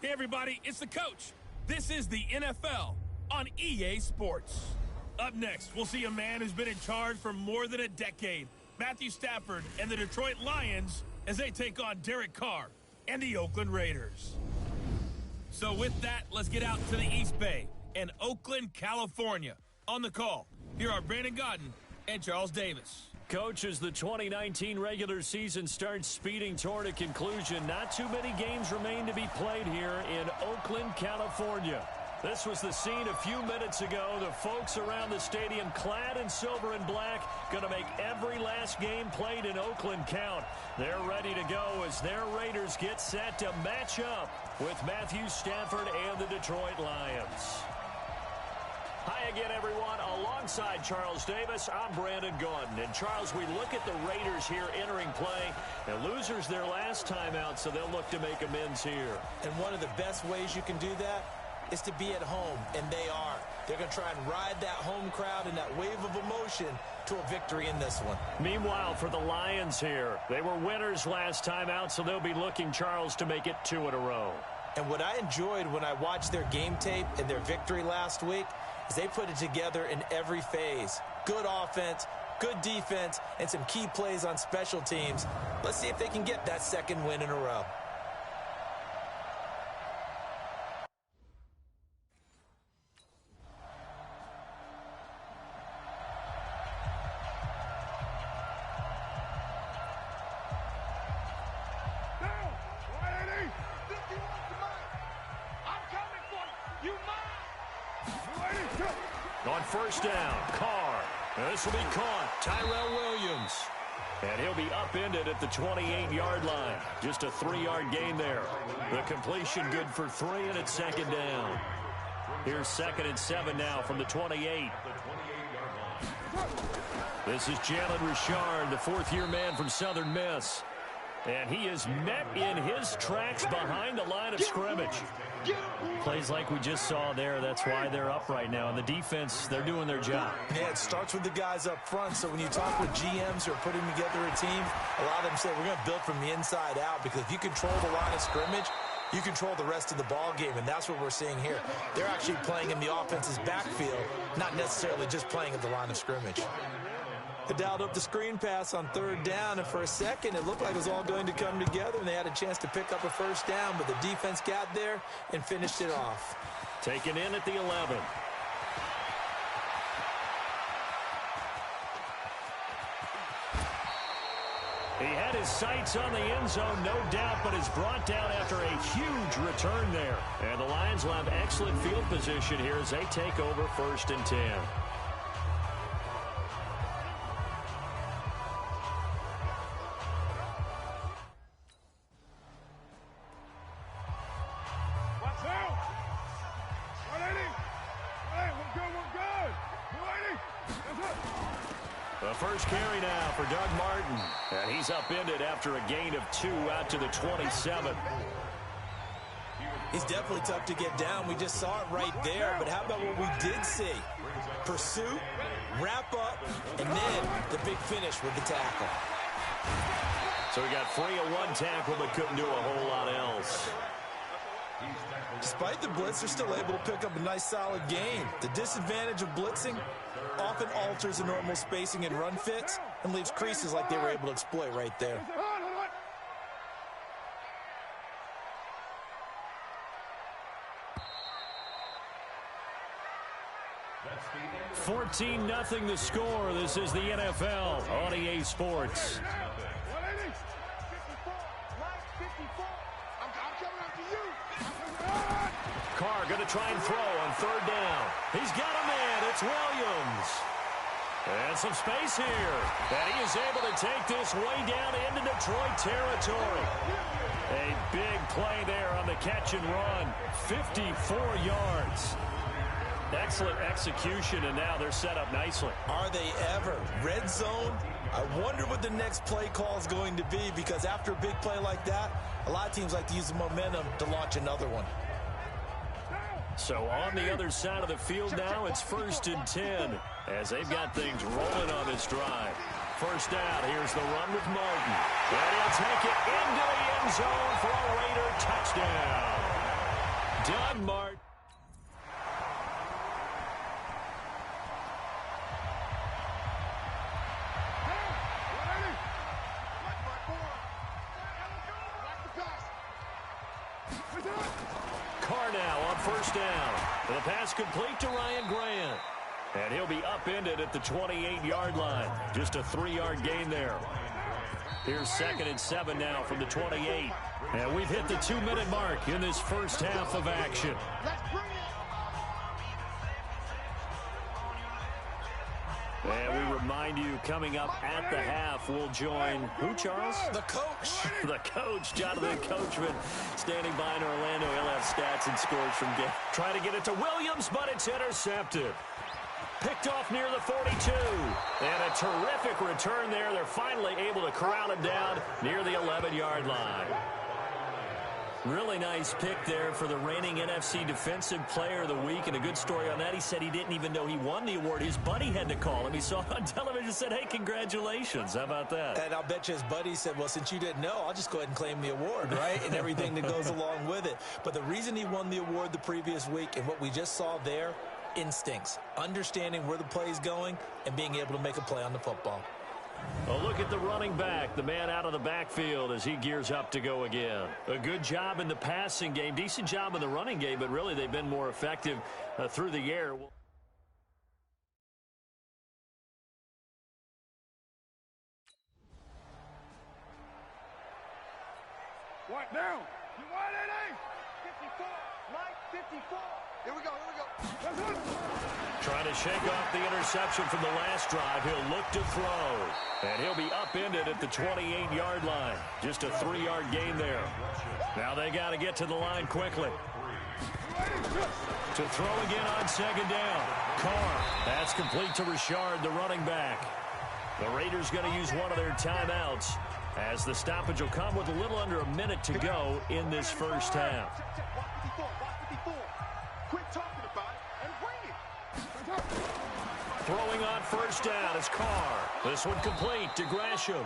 Hey everybody, it's the coach. This is the NFL on EA Sports. Up next, we'll see a man who's been in charge for more than a decade. Matthew Stafford and the Detroit Lions as they take on Derek Carr and the Oakland Raiders. So with that, let's get out to the East Bay and Oakland, California. On the call, here are Brandon Godden and Charles Davis. Coach, as the 2019 regular season starts speeding toward a conclusion, not too many games remain to be played here in Oakland, California. This was the scene a few minutes ago. The folks around the stadium clad in silver and black going to make every last game played in Oakland count. They're ready to go as their Raiders get set to match up with Matthew Stafford and the Detroit Lions. Hi again, everyone. Alongside Charles Davis, I'm Brandon Godden. And Charles, we look at the Raiders here entering play. The losers their last time out, so they'll look to make amends here. And one of the best ways you can do that is to be at home, and they are. They're going to try and ride that home crowd and that wave of emotion to a victory in this one. Meanwhile, for the Lions here, they were winners last time out, so they'll be looking, Charles, to make it 2 in a row. And what I enjoyed when I watched their game tape and their victory last week is they put it together in every phase. Good offense, good defense, and some key plays on special teams. Let's see if they can get that second win in a row. On first down, Carr. This will be caught. Tyrell Williams. And he'll be upended at the 28-yard line. Just a 3-yard gain there. The completion good for 3, and it's second down. Here's 2nd and 7 now from the 28. This is Jalen Richard, the 4th-year man from Southern Miss. And he is met in his tracks behind the line of scrimmage. Plays like we just saw there. That's why they're up right now. And the defense, they're doing their job. Yeah, it starts with the guys up front. So when you talk with GMs who are putting together a team, a lot of them say we're going to build from the inside out, because if you control the line of scrimmage, you control the rest of the ball game, and that's what we're seeing here. They're actually playing in the offense's backfield, not necessarily just playing at the line of scrimmage. They dialed up the screen pass on 3rd down, and for a second it looked like it was all going to come together, and they had a chance to pick up a first down, but the defense got there and finished it off. Taken in at the 11. He had his sights on the end zone, no doubt, but is brought down after a huge return there. And the Lions will have excellent field position here as they take over 1st and 10. The first carry now for Doug Martin. And he's upended after a gain of 2 out to the 27. He's definitely tough to get down. We just saw it right there. But how about what we did see? Pursuit, wrap up, and then the big finish with the tackle. So he got free of 1 tackle but couldn't do a whole lot else. Despite the blitz, they're still able to pick up a nice solid gain. The disadvantage of blitzing often alters the normal spacing and run fits and leaves creases like they were able to exploit right there. 14-0 the score. This is the NFL on EA Sports. Carr going to try and throw on 3rd down. He's got a man. It's Williams. And some space here. And he is able to take this way down into Detroit territory. A big play there on the catch and run. 54 yards. Excellent execution, and now they're set up nicely. Are they ever? Red zone? I wonder what the next play call is going to be, because after a big play like that, a lot of teams like to use the momentum to launch another one. So on the other side of the field now, it's 1st and 10 as they've got things rolling on this drive. First down, here's the run with Martin. And he'll take it into the end zone for a Raider touchdown. done, Mark. Carr now on first down. The pass complete to Ryan Grant. And he'll be upended at the 28-yard line. Just a 3-yard gain there. Here's 2nd and 7 now from the 28. And we've hit the 2-minute mark in this first half of action. And we remind you, coming up at the half, we'll join who, Charles? The coach. The coach, Jonathan Coachman, standing by in Orlando. He'll have stats and scores from game. Trying to get it to Williams, but it's intercepted. Picked off near the 42. And a terrific return there. They're finally able to corral him down near the 11-yard line. Really nice pick there for the reigning NFC Defensive Player of the Week. And a good story on that. He said he didn't even know he won the award. His buddy had to call him. He saw it on television and said, hey, congratulations. How about that? And I'll bet you his buddy said, well, since you didn't know, I'll just go ahead and claim the award, right? And everything that goes along with it. But the reason he won the award the previous week and what we just saw there, instincts, understanding where the play is going and being able to make a play on the football. A look at the running back, the man out of the backfield as he gears up to go again. A good job in the passing game, decent job in the running game, but really they've been more effective through the air. What now? You want it, 54, Mike, 54. Here we go, here we go. Trying to shake off the interception from the last drive. He'll look to throw. And he'll be upended at the 28-yard line. Just a 3-yard gain there. Now they got to get to the line quickly. To throw again on 2nd down. Carr. That's complete to Richard, the running back. The Raiders going to use one of their timeouts as the stoppage will come with a little under a minute to go in this first half. Quit talking about it and bring it. Throwing on first down is Carr. This one complete to Gresham.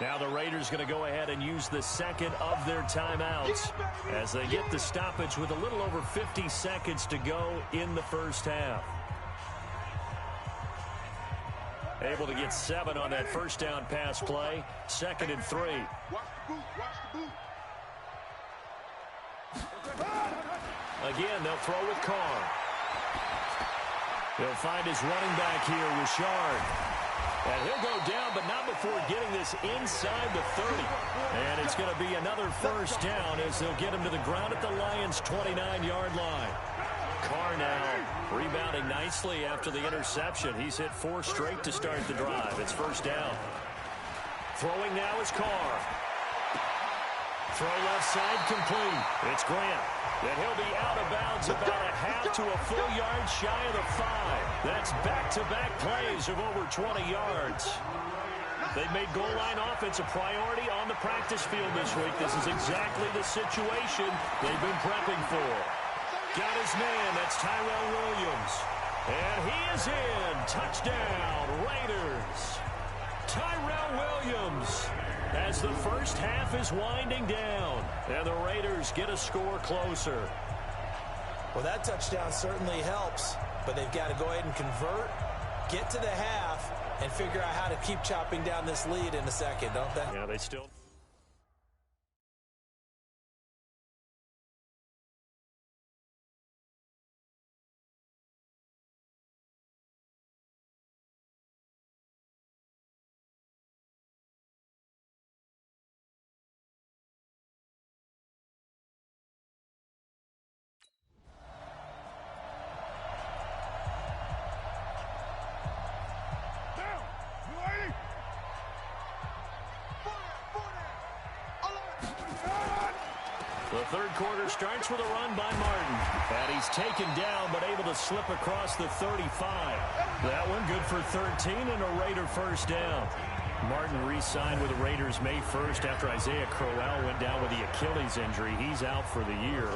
Now the Raiders going to go ahead and use the second of their timeouts as they get the stoppage with a little over 50 seconds to go in the first half. Able to get 7 on that first down pass play. 2nd and 3. Watch the boot, watch the boot. Again, they'll throw with Carr. He'll find his running back here, Richard. And he'll go down, but not before getting this inside the 30. And it's going to be another first down as they'll get him to the ground at the Lions' 29-yard line. Carr now rebounding nicely after the interception. He's hit 4 straight to start the drive. It's first down. Throwing now is Carr. Throw left side complete. It's Grant. And he'll be out of bounds about a half to a full yard shy of the 5. That's back-to-back plays of over 20 yards. They've made goal line offense a priority on the practice field this week. This is exactly the situation they've been prepping for. Got his man. That's Tyrell Williams. And he is in. Touchdown, Raiders. Tyrell Williams as the first half is winding down. And the Raiders get a score closer. Well, that touchdown certainly helps, but they've got to go ahead and convert, get to the half, and figure out how to keep chopping down this lead in a second, don't they? Yeah, they still... The third quarter starts with a run by Martin. And he's taken down, but able to slip across the 35. That one good for 13 and a Raider first down. Martin re-signed with the Raiders May 1st after Isaiah Crowell went down with the Achilles injury. He's out for the year.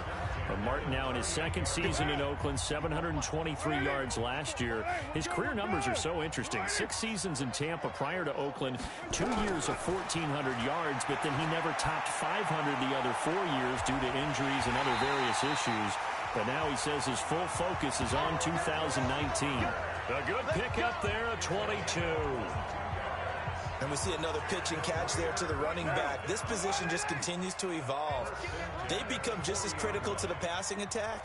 Martin now in his second season in Oakland, 723 yards last year. His career numbers are so interesting. 6 seasons in Tampa prior to Oakland, 2 years of 1,400 yards, but then he never topped 500 the other 4 years due to injuries and other various issues. But now he says his full focus is on 2019. A good pickup there, a 22. And we see another pitch and catch there to the running back. This position just continues to evolve. They become just as critical to the passing attack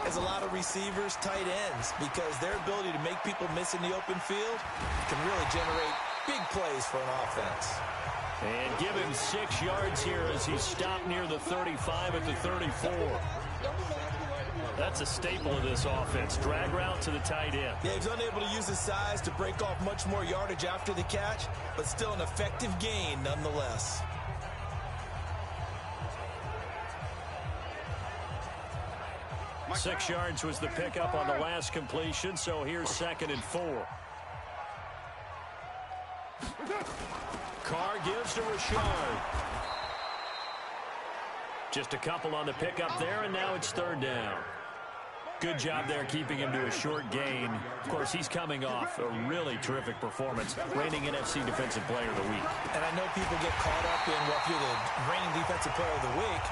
as a lot of receivers, tight ends, because their ability to make people miss in the open field can really generate big plays for an offense. And give him 6 yards here as he stopped near the 35 at the 34. That's a staple of this offense. Drag route to the tight end. Yeah, he's unable to use his size to break off much more yardage after the catch, but still an effective gain nonetheless. Six yards was the pickup on the last completion, so here's 2nd and 4. Carr gives to Rashard. Just a couple on the pickup there, and now it's 3rd down. Good job there keeping him to a short gain. Of course, he's coming off a really terrific performance, reigning NFC Defensive Player of the Week. And I know people get caught up in, well, if you're the reigning Defensive Player of the Week,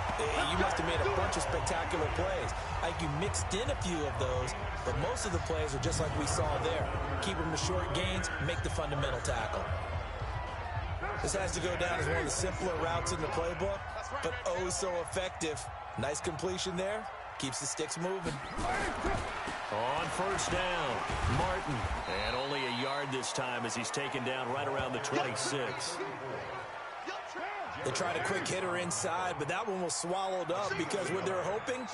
you must have made a bunch of spectacular plays. I think you mixed in a few of those, but most of the plays are just like we saw there. Keep them to short gains, make the fundamental tackle. This has to go down as one of the simpler routes in the playbook, but oh so effective. Nice completion there. Keeps the sticks moving. On 1st down, Martin. And only a yard this time as he's taken down right around the 26. They tried a quick hitter inside, but that one was swallowed up because what they're hoping,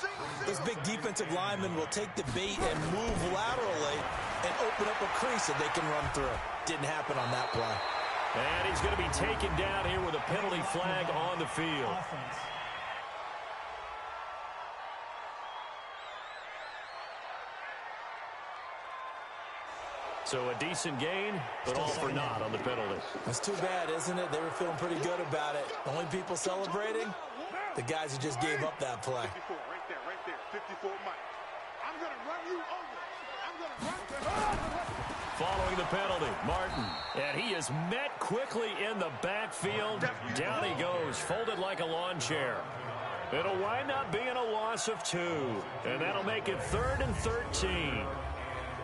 those big defensive linemen will take the bait and move laterally and open up a crease that they can run through. Didn't happen on that play. And he's going to be taken down here with a penalty flag on the field. So a decent gain, but all for naught on the penalty. That's too bad, isn't it? They were feeling pretty good about it. The only people celebrating, the guys who just gave up that play. 54, right there, 54 Mike. I'm going to run you over. I'm going to run you over. Following the penalty, Martin. And he is met quickly in the backfield. Down he goes, folded like a lawn chair. It'll wind up being a loss of 2. And that'll make it 3rd and 13.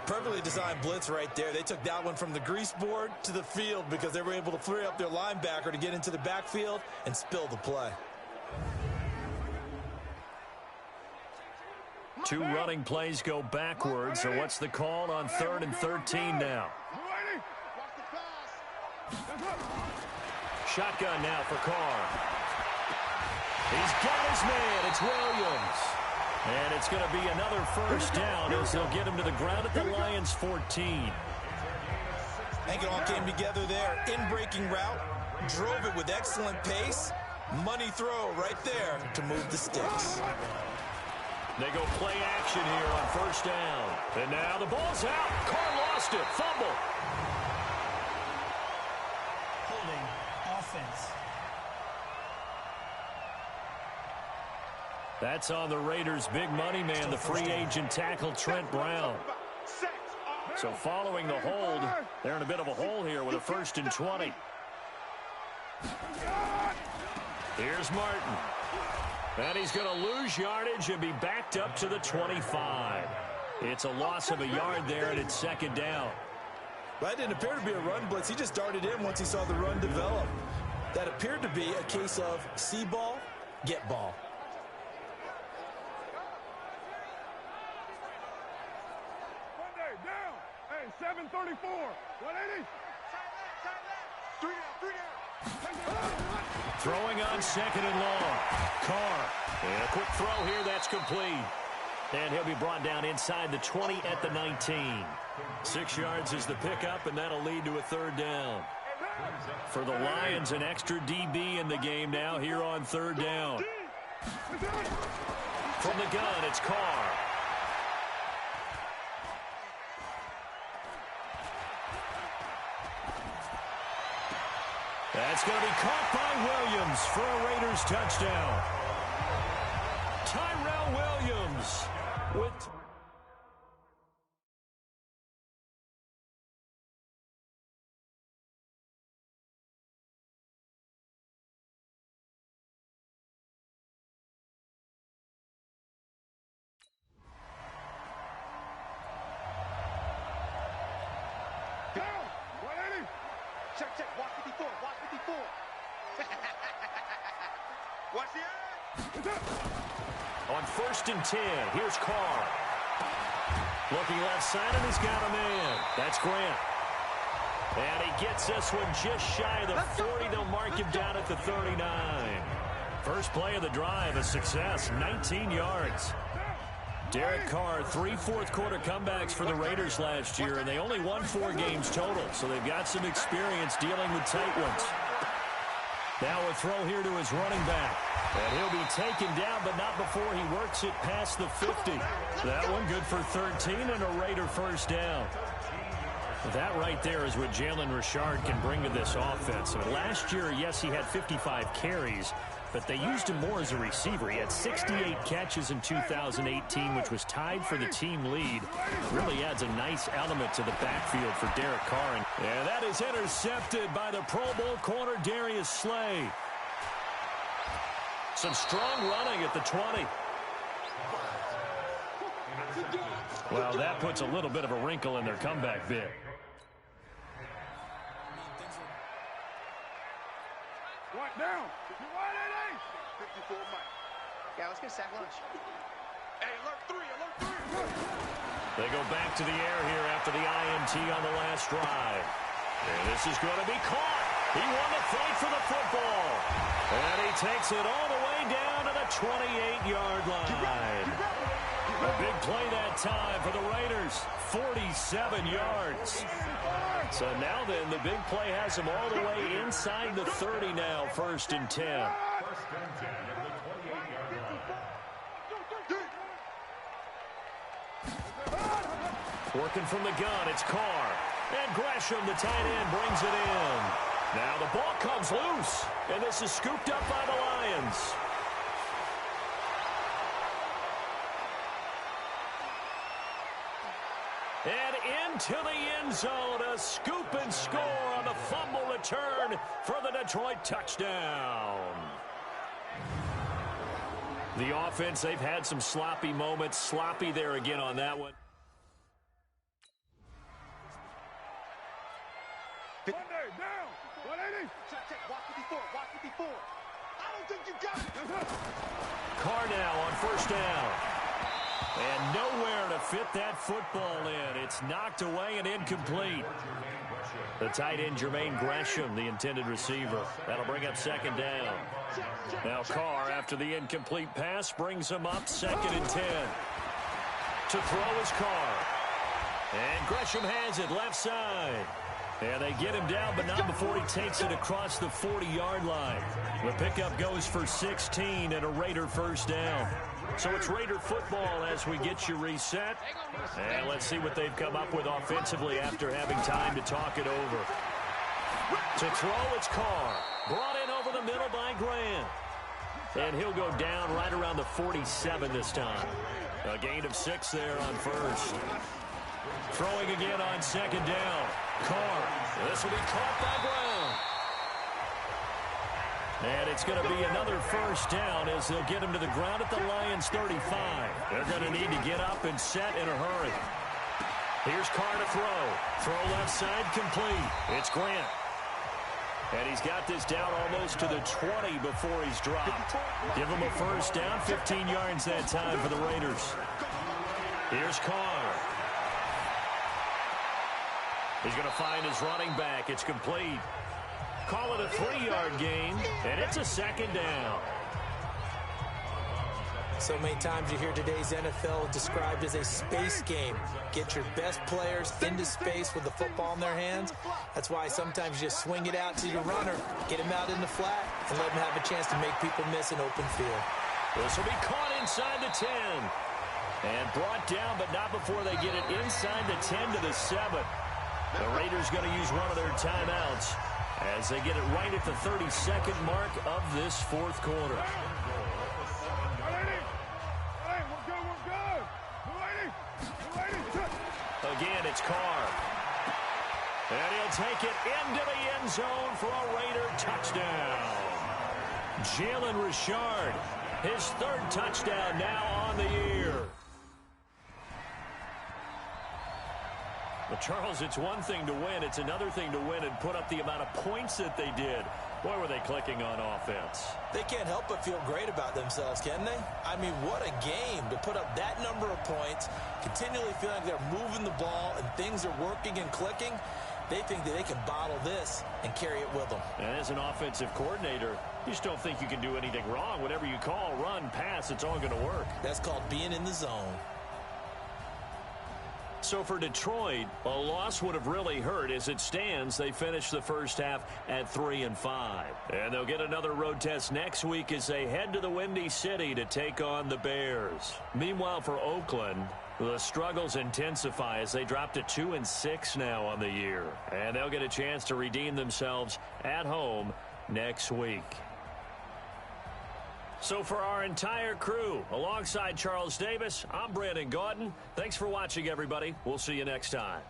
Perfectly designed blitz right there. They took that one from the grease board to the field because they were able to free up their linebacker to get into the backfield and spill the play. 2 running plays go backwards. So what's the call on 3rd and 13 now? Shotgun now for Carr. He's got his man. It's Williams. And it's going to be another 1st down as they'll get him to the ground at the Lions' 14. I think it all came together there. In-breaking route, drove it with excellent pace. Money throw right there to move the sticks. They go play action here on 1st down. And now the ball's out. Carr lost it. Fumble. Holding offense. That's on the Raiders' big money man, the free agent tackle Trent Brown. So following the hold, they're in a bit of a hole here with a 1st and 20. Here's Martin. And he's going to lose yardage and be backed up to the 25. It's a loss of a yard there, and it's 2nd down. That didn't appear to be a run blitz. He just darted in once he saw the run develop. That appeared to be a case of see ball, get ball. Down. Hey, 734. 180. 3 down. Throwing on 2nd and long. Carr. And a quick throw here. That's complete. And he'll be brought down inside the 20 at the 19. 6 yards is the pickup, and that'll lead to a 3rd down. For the Lions, an extra DB in the game now here on 3rd down. From the gun, it's Carr. That's going to be caught by Williams for a Raiders touchdown. Tyrell Williams with... 54. Watch the eye. On 1st and 10, here's Carr. Looking left side, and he's got a man. That's Grant. And he gets this one just shy of the 40. They'll mark him down at the 39. First play of the drive, a success, 19 yards. Derek Carr, 3 fourth-quarter comebacks for the Raiders last year, and they only won 4 games total, so they've got some experience dealing with tight ones. Now a throw here to his running back. And he'll be taken down, but not before he works it past the 50. That one good for 13 and a Raider first down. That right there is what Jalen Richard can bring to this offense. Last year, yes, he had 55 carries, but they used him more as a receiver. He had 68 catches in 2018, which was tied for the team lead. Really adds a nice element to the backfield for Derek Carr. And that is intercepted by the Pro Bowl corner Darius Slay. Some strong running at the 20. Well, that puts a little bit of a wrinkle in their comeback bid. Right down. You want it, 54 Mike. Yeah, let's get sack lunch. Hey, alert 3, alert 3. They go back to the air here after the INT on the last drive. And this is going to be caught. He won the fight for the football. And he takes it all the way down to the 28-yard line. A big play that time for the Raiders. 47 yards. So now then, the big play has him all the way inside the 30 now, 1st and 10. Working from the gun, it's Carr. And Gresham, the tight end, brings it in. Now the ball comes loose, and this is scooped up by the Lions. And into the end zone, a scoop and score on the fumble return for the Detroit touchdown. The offense, they've had some sloppy moments. Sloppy there again on that one. Monday, down. 180. Check, watch 54, watch 54. I don't think you got it. Carr now on 1st down. And nowhere to fit that football in. It's knocked away and incomplete. The tight end, Jermaine Gresham, the intended receiver. That'll bring up 2nd down. Now Carr, after the incomplete pass, brings him up 2nd and 10. To throw is Carr. And Gresham has it left side. And they get him down, but not before he takes it across the 40-yard line. The pickup goes for 16 and a Raider first down. So it's Raider football as we get you reset. And let's see what they've come up with offensively after having time to talk it over. To throw, it's Carr. Brought in over the middle by Grant. And he'll go down right around the 47 this time. A gain of 6 there on 1st. Throwing again on 2nd down. Carr. This will be caught by Brown. And it's going to be another first down as they'll get him to the ground at the Lions 35. They're going to need to get up and set in a hurry. Here's Carr to throw. Throw left side complete. It's Grant. And he's got this down almost to the 20 before he's dropped. Give him a first down, 15 yards that time for the Raiders. Here's Carr. He's going to find his running back. It's complete. Call it a 3-yard gain, and it's a 2nd down. So many times you hear today's NFL described as a space game. Get your best players into space with the football in their hands. That's why sometimes you just swing it out to your runner, get him out in the flat, and let him have a chance to make people miss an open field. This will be caught inside the 10. And brought down, but not before they get it inside the 10 to the 7. The Raiders going to use one of their timeouts as they get it right at the 32nd mark of this 4th quarter. Again, it's Carr. And he'll take it into the end zone for a Raider touchdown. Jalen Richard, his 3rd touchdown now on the year. But, Charles, it's one thing to win. It's another thing to win and put up the amount of points that they did. Boy, were they clicking on offense. They can't help but feel great about themselves, can they? I mean, what a game to put up that number of points, continually feeling like they're moving the ball and things are working and clicking. They think that they can bottle this and carry it with them. And as an offensive coordinator, you just don't think you can do anything wrong. Whatever you call, run, pass, it's all going to work. That's called being in the zone. So for Detroit, a loss would have really hurt. As it stands, they finished the first half at 3-5. And they'll get another road test next week as they head to the Windy City to take on the Bears. Meanwhile, for Oakland, the struggles intensify as they drop to 2-6 now on the year. And they'll get a chance to redeem themselves at home next week. So for our entire crew, alongside Charles Davis, I'm Brandon Gaudin. Thanks for watching, everybody. We'll see you next time.